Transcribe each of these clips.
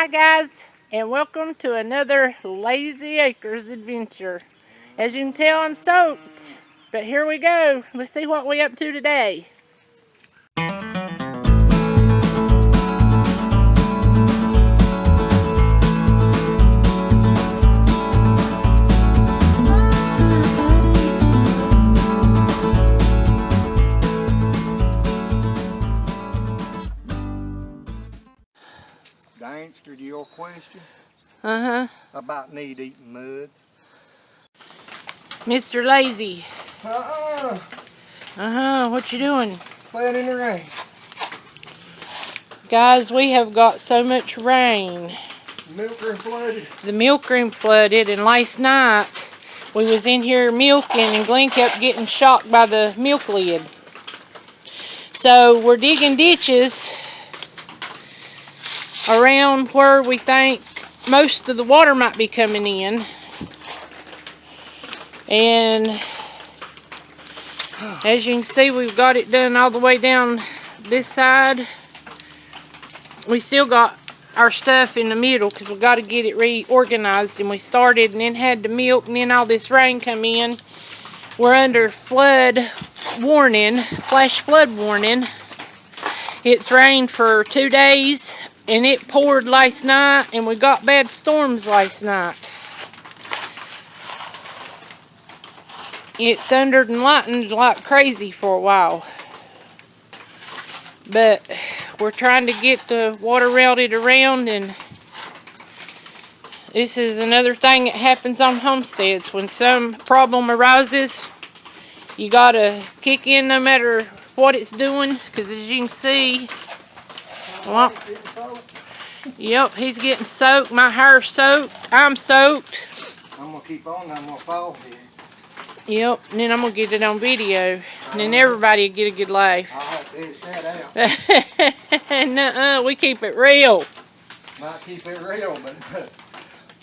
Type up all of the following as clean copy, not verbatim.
Hi guys, and welcome to another Lazy Acres adventure. As you can tell, I'm stoked, but here we go. Let's see what we're up to today. The answer to your question about need eating mud. Mr. Lazy. What you doing? Playing in the rain. Guys, we have got so much rain. The milk room flooded. The milk room flooded, and last night we was in here milking and Glenn kept getting shocked by the milk lid. So we're digging ditches around where we think most of the water might be coming in. And as you can see, we've got it done all the way down this side. We still got our stuff in the middle because we got to get it reorganized, and we started and then had the milk, and then all this rain come in. We're under flood warning, flash flood warning. It's rained for 2 days, and it poured last night, and we got bad storms last night. It thundered and lightened like crazy for a while. But we're trying to get the water routed around, and this is another thing that happens on homesteads. When some problem arises, you gotta kick in no matter what it's doing, because as you can see, well, yep, he's getting soaked. My hair's soaked. I'm soaked. I'm gonna keep on. I'm gonna fall here. Yep, and then I'm gonna get it on video, and then everybody will get a good laugh. I'll have to edit that out. Nuh-uh, we keep it real. Might keep it real, but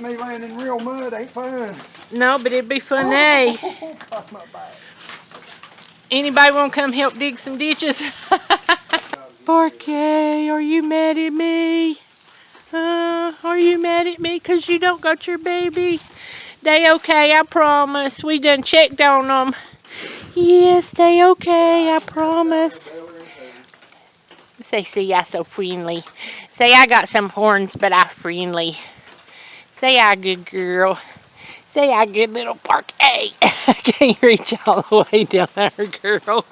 me laying in real mud ain't fun. No, but it'd be fun, eh? Got my back. Anybody want to come help dig some ditches? Parkay, are you mad at me? Are you mad at me because you don't got your baby? They okay, I promise. We done checked on them. Yes, they okay, I promise. Say, see, I so friendly. Say, I got some horns, but I friendly. Say, I good girl. Say, I good little Parkay. I can't reach all the way down there, girl.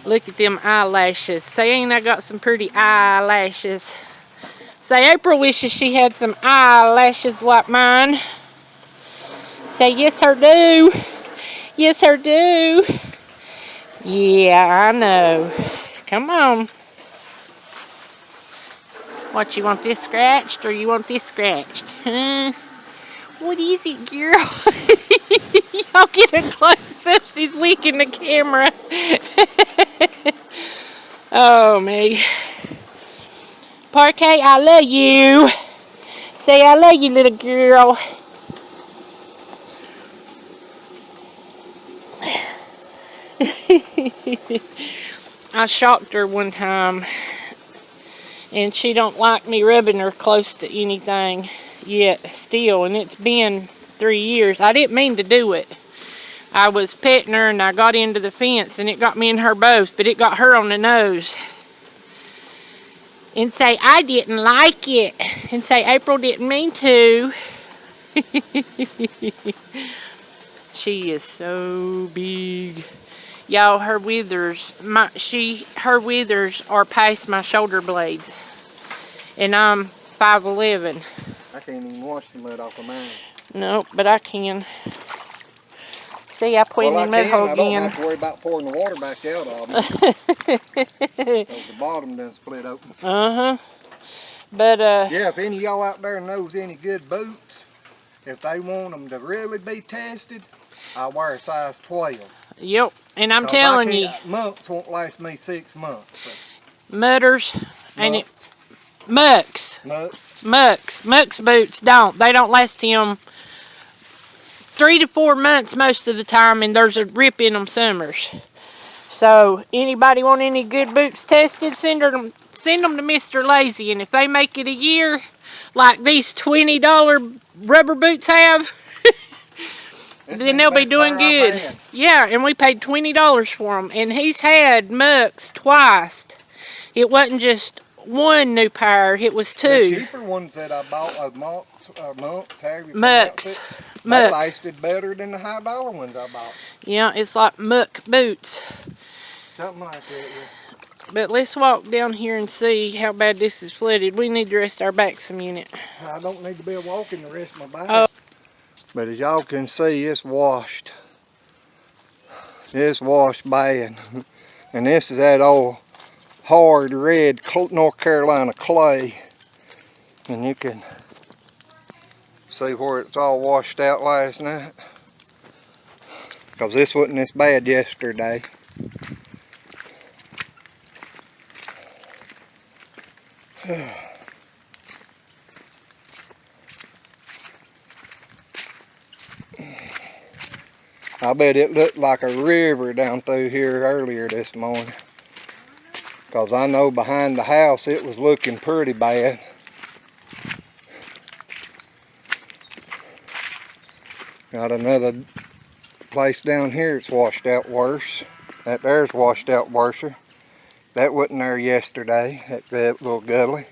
Look at them eyelashes. Say, ain't I got some pretty eyelashes? Say, April wishes she had some eyelashes like mine. Say, yes, her do. Yes, her do. Yeah, I know. Come on. What, you want this scratched or you want this scratched? Huh? What is it, girl? Y'all get a close-up. She's leaking the camera. Oh, me. Parkay, I love you. Say, I love you, little girl. I shocked her one time, and she don't like me rubbing her close to anything yet still, and it's been 3 years. I didn't mean to do it. I was petting her, and I got into the fence, and it got me and her both, but it got her on the nose. And say, I didn't like it. And say, April didn't mean to. She is so big. Y'all, her withers, her withers are past my shoulder blades. And I'm 5'11". I can't even wash the mud off of mine. Nope, but I can. See, I put it in the mud hole again. I don't have to worry about pouring the water back out of them. Because the bottom done split open. But, yeah, if any of y'all out there knows any good boots, if they want them to really be tested, I wear a size 12. Yep, and I'm telling you. Months won't last me 6 months. So. Mudders, ain't it? Mucks. Mucks boots don't. They don't last him 3 to 4 months most of the time, and there's a rip in them summers. So anybody want any good boots tested, send send them to Mr. Lazy, and if they make it a year, like these $20 rubber boots have, then they'll be doing good. Yeah, and we paid $20 for them, and he's had mucks twice. It wasn't just one new pair, it was two. The cheaper ones that I bought of mucks. They lasted better than the high dollar ones I bought. Yeah, it's like muck boots. Something like that, yeah. But let's walk down here and see how bad this is flooded. We need to rest our backs some unit. I don't need to be walking the rest of my back. Oh. But as y'all can see, it's washed. It's washed bad. And this is that old hard red North Carolina clay. And you can see where it's all washed out last night. Because this wasn't this bad yesterday. I bet it looked like a river down through here earlier this morning. Because I know behind the house it was looking pretty bad. Got another place down here it's washed out worse. That there's washed out worser. That wasn't there yesterday, that little gully.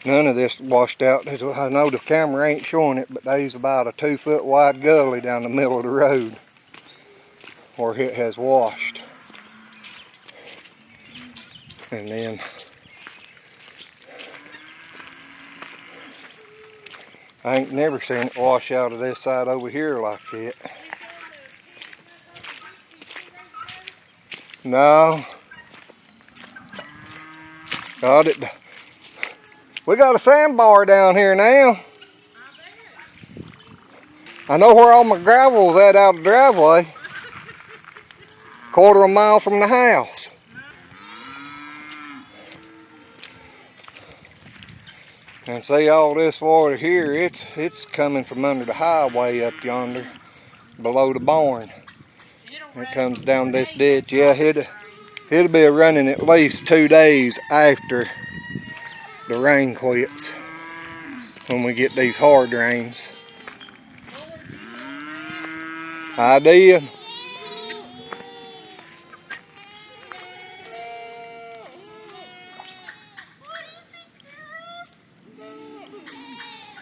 None of this washed out. I know the camera ain't showing it, but there's about a 2-foot wide gully down the middle of the road where it has washed. And then I ain't never seen it wash out of this side over here like that. No. Got it. We got a sandbar down here now. I know where all my gravel's at out of the driveway. 1/4 mile from the house. And see all this water here, it's coming from under the highway up yonder, below the barn. It comes down this ditch. Yeah, it'll be running at least 2 days after the rain quits, when we get these hard rains. I did.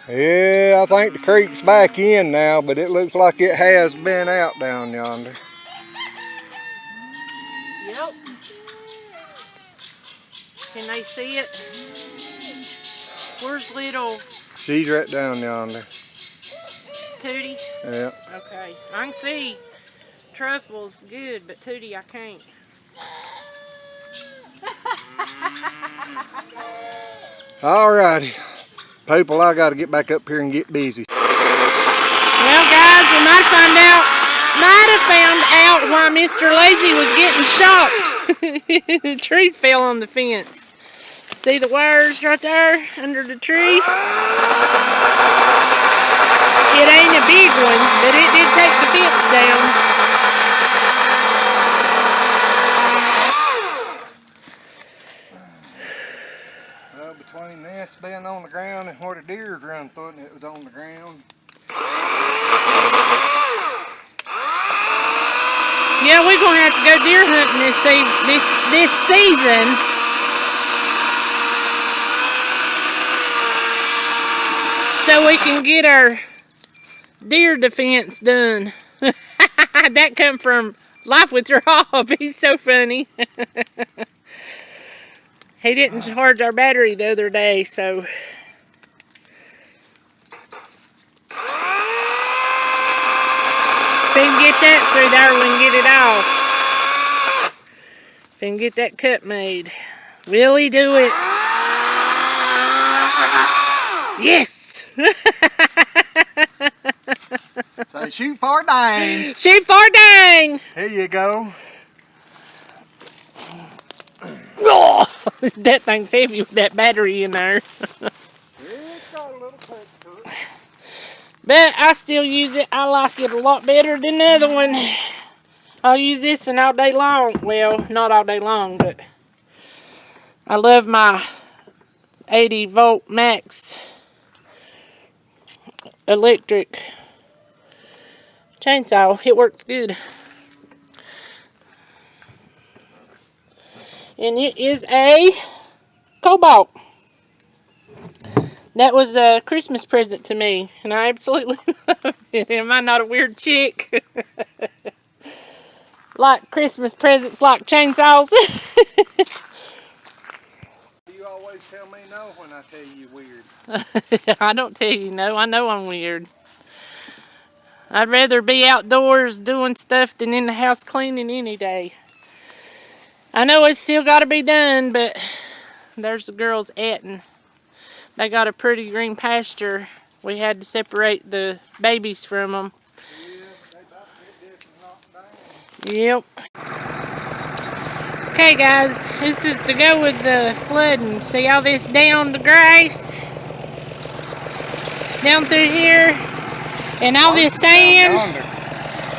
Yeah, I think the creek's back in now, but it looks like it has been out down yonder. Yep. Can they see it? Where's little? She's right down yonder. Tootie? Yeah. Okay. I can see Truffle's good, but Tootie I can't. Alrighty. People, I gotta get back up here and get busy. Well guys, we might have found out why Mr. Lazy was getting shocked. The tree fell on the fence. See the wires right there under the tree? It ain't a big one, but it did take the fence down. Well, between this being on the ground and where the deer run through it and it was on the ground. Yeah, we're going to have to go deer hunting this season. So we can get our deer defense done. That come from Life with Rob. He's so funny. He didn't charge our battery the other day, so. If we can get that through there, we can get it off. If we can get that cut made. Will he do it? Yes! So shoot for dang. Shoot for dang! Here you go. Oh, that thing's heavy with that battery in there. It's got a little touch to it. But I still use it. I like it a lot better than the other one. I'll use this one all day long. Well, not all day long, but I love my 80 volt max electric chainsaw. It works good. And it is a Cobalt. That was a Christmas present to me, and I absolutely love it. Am I not a weird chick? Like Christmas presents, like chainsaws. You always tell me no when I tell you weird. I don't tell you no. I know I'm weird. I'd rather be outdoors doing stuff than in the house cleaning any day. I know it's still got to be done, but there's the girls atting. They got a pretty green pasture. We had to separate the babies from them. Yep. Okay guys, this is to go with the flooding. See all this down the grass? Down through here? And all this sand?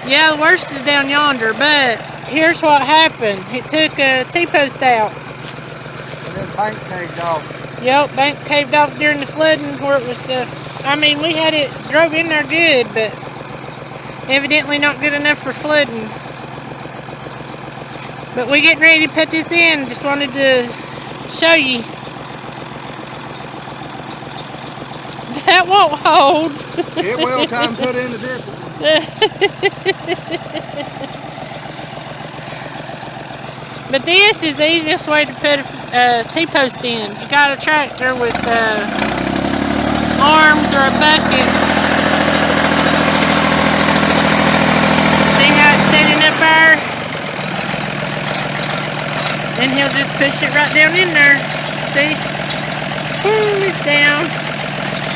Yeah, the worst is down yonder, but here's what happened. It took a T-post out. And then bank caved off. Yep, bank caved off during the flooding where it was, I mean, we had it drove in there good, but evidently not good enough for flooding. But we're getting ready to put this in. Just wanted to show you. That won't hold. It will. Time to put in the different one. But this is the easiest way to put a T-post in. You got a tractor with arms or a bucket. See how it's standing up there? And he'll just push it right down in there. See? Boom, it's down.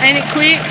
Ain't it quick?